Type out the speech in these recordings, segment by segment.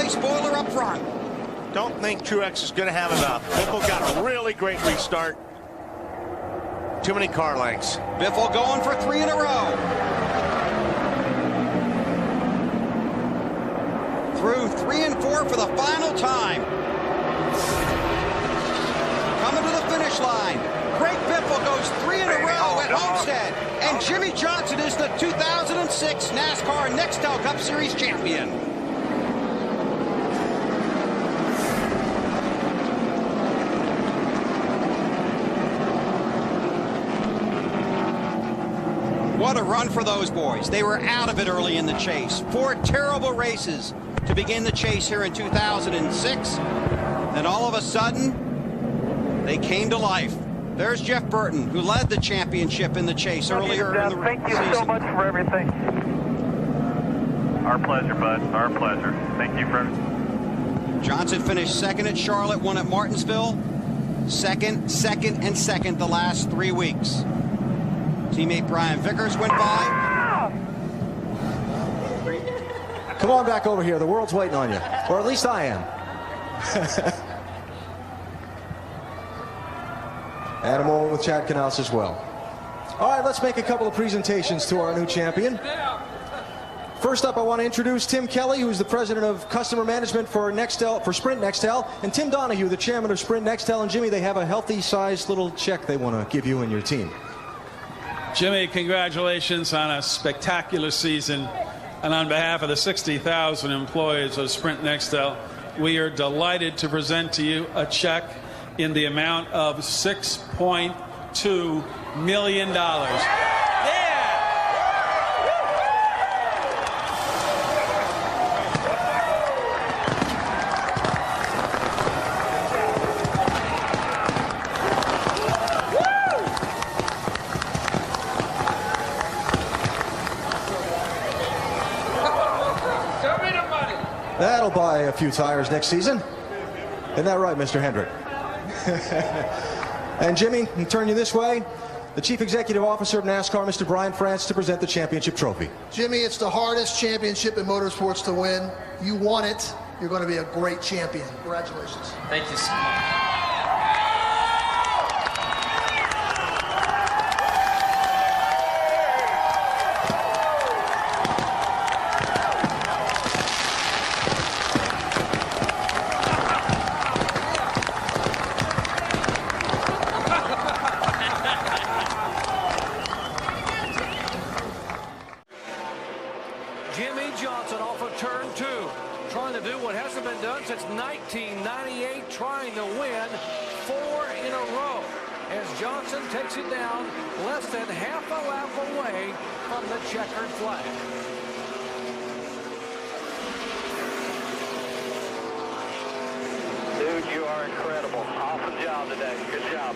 spoiler up front. Don't think Truex is going to have enough. Biffle got a really great restart. Too many car lengths. Biffle going for 3 in a row. Through 3 and 4 for the final time. Coming to the finish line. Greg Biffle goes 3 in a row at Homestead. And Jimme Johnson is the 2006 NASCAR Nextel Cup Series champion. What a run for those boys. They were out of it early in the chase. 4 terrible races to begin the chase here in 2006. And all of a sudden, they came to life. There's Jeff Burton, who led the championship in the chase earlier in the season. Thank you so much for everything. Our pleasure, bud. Our pleasure. Thank you for everything. Johnson finished second at Charlotte, 1 at Martinsville. Second, and second the last 3 weeks. Teammate Brian Vickers went by. Come on back over here. The world's waiting on you. Or at least I am. And a moment with Chad Knaus as well. All right, let's make a couple of presentations to our new champion. First up, I want to introduce Tim Kelly, who's the president of customer management for Sprint Nextel, and Tim Donahue, the chairman of Sprint Nextel. And Jimme, they have a healthy-sized little check they want to give you and your team. Jimme, congratulations on a spectacular season. And on behalf of the 60,000 employees of Sprint Nextel, we are delighted to present to you a check in the amount of $6.2 million. That'll buy a few tires next season. Isn't that right, Mr. Hendrick? And Jimme, I'll turn you this way. The Chief Executive Officer of NASCAR, Mr. Brian France, to present the championship trophy. Jimme, it's the hardest championship in motorsports to win. You won it. You're going to be a great champion. Congratulations. Thank you so much. Jimme Johnson off of turn 2, trying to do what hasn't been done since 1998, trying to win 4 in a row as Johnson takes it down less than half a lap away from the checkered flag. Dude, you are incredible. Awesome job today. Good job.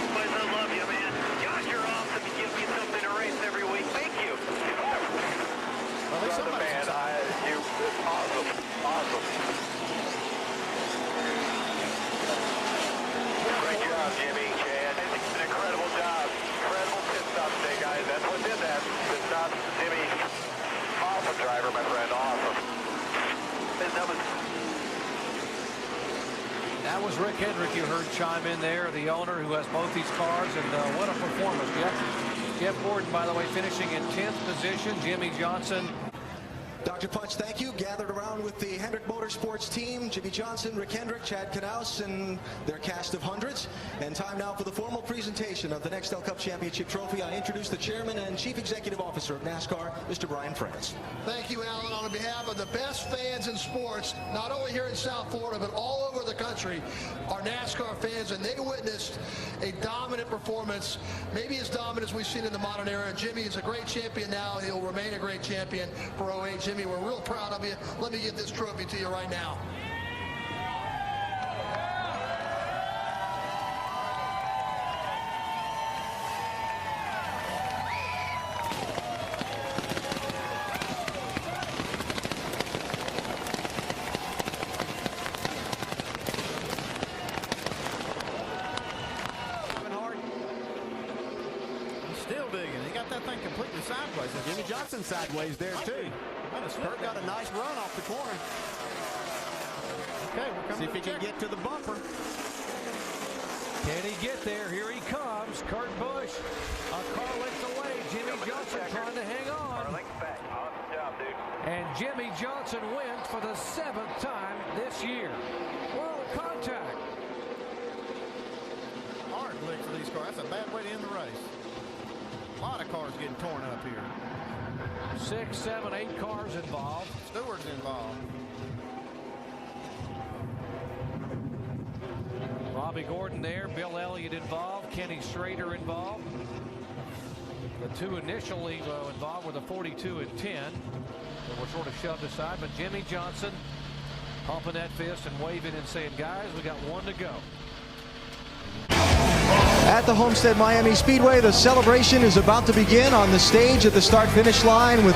Boys, I love you, man. Gosh, you're awesome. You give me something to race every week. Thank you. Well, man, you awesome. Awesome. Great job, Jimme, Chad. It's an incredible job. Incredible pit stop today, guys. That's what did that. Pit stop, Jimme. Awesome driver, my friend. Awesome. That was Rick Hendrick you heard chime in there, the owner who has both these cars, and what a performance, Jeff. Jeff Gordon, by the way, finishing in 10th position. Jimme Johnson. Dr. Punch, thank you. Gathered around with the Hendrick Motorsports team, Jimme Johnson, Rick Hendrick, Chad Knaus, and their cast of hundreds. And time now for the formal presentation of the Nextel Cup Championship Trophy. I introduce the Chairman and Chief Executive Officer of NASCAR, Mr. Brian France. Thank you, Alan. On behalf of the best fans in sports, not only here in South Florida, but all over the country, are NASCAR fans, and they witnessed a dominant performance, maybe as dominant as we've seen in the modern era. Jimme is a great champion now. He'll remain a great champion for 08. Jimme, we're real proud of you. Let me give this trophy to you right now. Still digging. He got that thing completely sideways. And Jimme Johnson sideways there, too. Kurt got a nice run off the corner. Okay, we're coming. See if he can get to the bumper. Can he get there? Here he comes. Kurt Busch a car length away. Jimme Johnson trying to hang on. Awesome job, dude. And Jimme Johnson wins for the 7th time this year. World contact. Hard lick for these cars. That's a bad way to end the race. A lot of cars getting torn up here. 6, 7, 8 cars involved. Stewart's involved. Robbie Gordon there, Bill Elliott involved, Kenny Schrader involved. The two initially involved were the 42 and 10. They were sort of shoved aside, but Jimme Johnson pumping that fist and waving and saying, guys, we got one to go. At the Homestead Miami Speedway, the celebration is about to begin on the stage at the start-finish line with...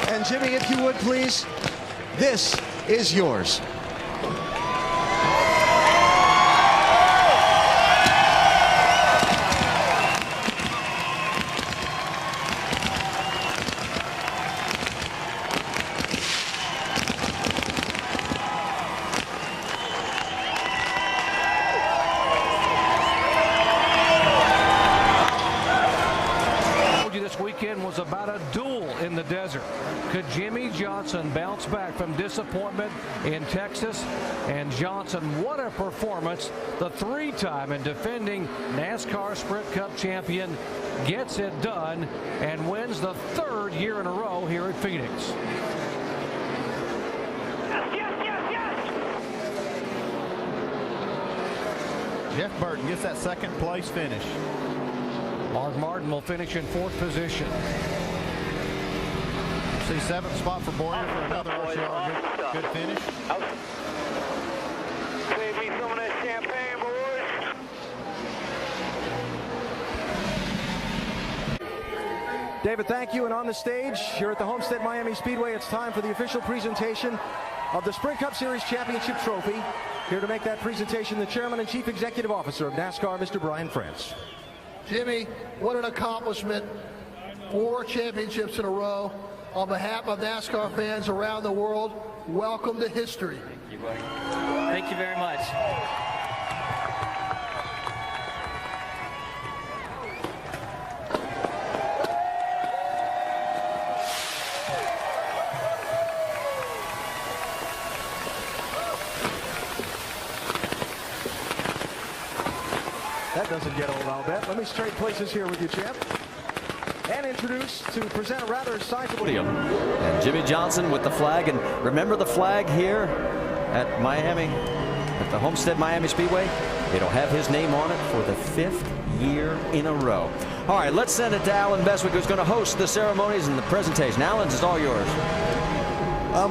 And Jimme, if you would please, this is yours. Was about a duel in the desert. Could Jimme Johnson bounce back from disappointment in Texas? And Johnson, what a performance. The 3-time and defending NASCAR Sprint Cup champion gets it done and wins the 3rd year in a row here at Phoenix. Jeff Burton gets that 2nd place finish. Mark Martin will finish in 4th position. See 7th spot for Boyer for another RCR. Good finish. Save me some of that champagne, boys. David, thank you. And on the stage here at the Homestead Miami Speedway, it's time for the official presentation of the Sprint Cup Series Championship Trophy. Here to make that presentation, the Chairman and Chief Executive Officer of NASCAR, Mr. Brian France. Jimme, what an accomplishment. 4 championships in a row. On behalf of NASCAR fans around the world, welcome to history. Thank you, buddy. Thank you very much. That doesn't get old, I'll bet. Let me trade places here with you, champ. And introduce to present a rather sizable podium. And Jimme Johnson with the flag. And remember the flag here at Miami, at the Homestead Miami Speedway? It'll have his name on it for the 5th year in a row. All right, let's send it to Alan Beswick, who's going to host the ceremonies and the presentation. Alan, it's all yours.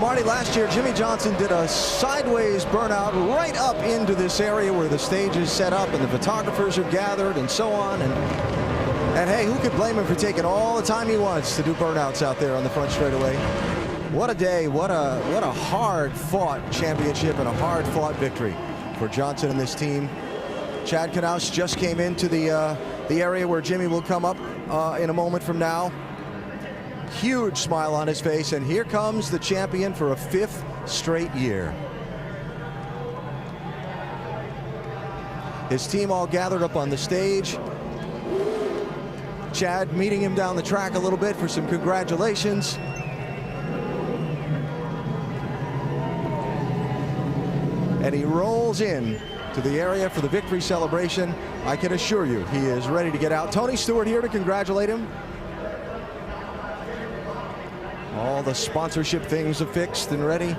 Marty, last year, Jimme Johnson did a sideways burnout right up into this area where the stage is set up and the photographers are gathered and so on. And hey, who could blame him for taking all the time he wants to do burnouts out there on the front straightaway? What a day, what a hard-fought championship and a hard-fought victory for Johnson and this team. Chad Knaus just came into the area where Jimme will come up in a moment from now. Huge smile on his face, and here comes the champion for a 5th straight year. His team all gathered up on the stage. Chad meeting him down the track a little bit for some congratulations. And he rolls in to the area for the victory celebration. I can assure you he is ready to get out. Tony Stewart here to congratulate him. All the sponsorship things are fixed and ready.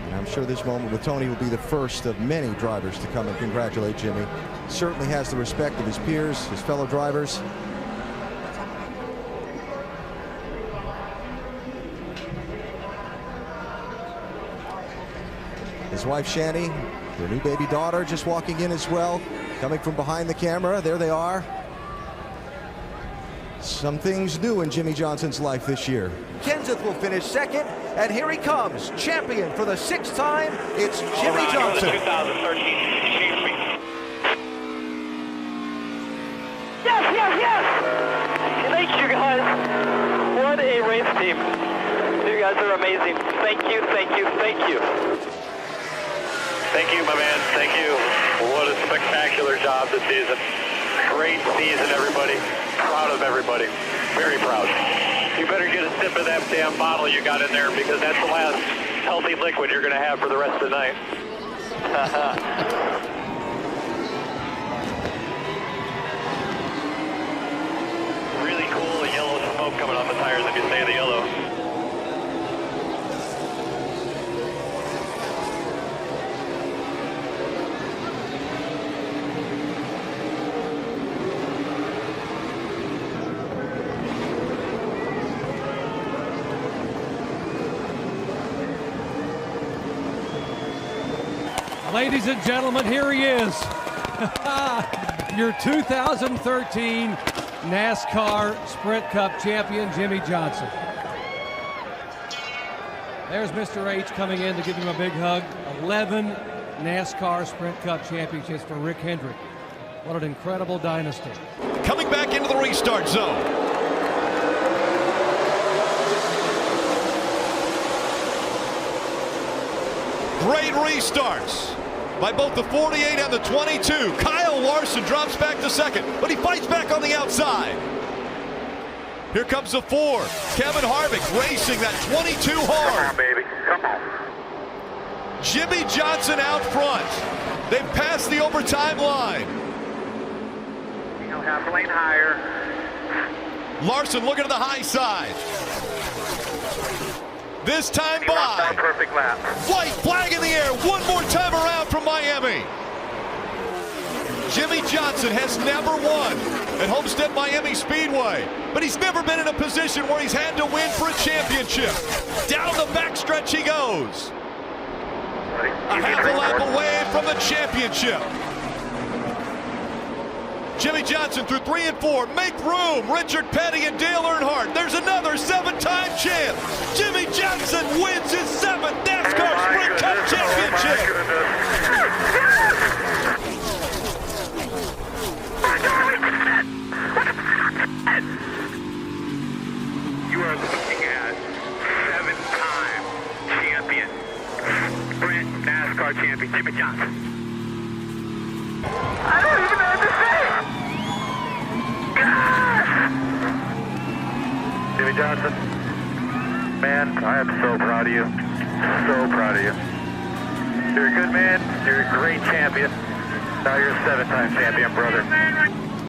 And I'm sure this moment with Tony will be the first of many drivers to come and congratulate Jimme. Certainly has the respect of his peers, his fellow drivers. His wife Shani, their new baby daughter just walking in as well, coming from behind the camera. There they are. Some things new in Jimme Johnson's life this year. Kenseth will finish second, and here he comes, champion for the 6th time. It's Jimme Johnson. 2013 Chase Meet. Yes! Thank you, guys. What a race team. You guys are amazing. Thank you. Thank you, my man. Thank you. What a spectacular job this season. Great season, everybody. Proud of everybody. Very proud. You better get a sip of that damn bottle you got in there, because that's the last healthy liquid you're going to have for the rest of the night. Really cool, the yellow smoke coming off the tires if you stay in the yellow. Ladies and gentlemen, here he is. Your 2013 NASCAR Sprint Cup champion, Jimme Johnson. There's Mr. H coming in to give him a big hug. 11 NASCAR Sprint Cup championships for Rick Hendrick. What an incredible dynasty. Coming back into the restart zone. Great restarts by both the 48 and the 22. Kyle Larson drops back to second, but he fights back on the outside. Here comes the 4. Kevin Harvick racing that 22 hard. Come on, baby. Come on. Jimme Johnson out front. They've passed the overtime line. You know, half a lane higher. Larson looking at the high side. This time by. Perfect lap. White flag in the air. One more time around from Miami. Jimme Johnson has never won at Homestead Miami Speedway, but he's never been in a position where he's had to win for a championship. Down the backstretch he goes. A half a lap away from the championship. Jimme Johnson through 3 and 4. Make room. Richard Petty and Dale Earnhardt. There's another 7-time champ. Jimme Johnson wins his 7th NASCAR Sprint Cup championship. You are looking at 7-time champion, Sprint NASCAR champion, Jimme Johnson. I don't even know what to say. Jimme Johnson, man, I am so proud of you. So proud of you. You're a good man. You're a great champion. Now you're a 7-time champion, brother.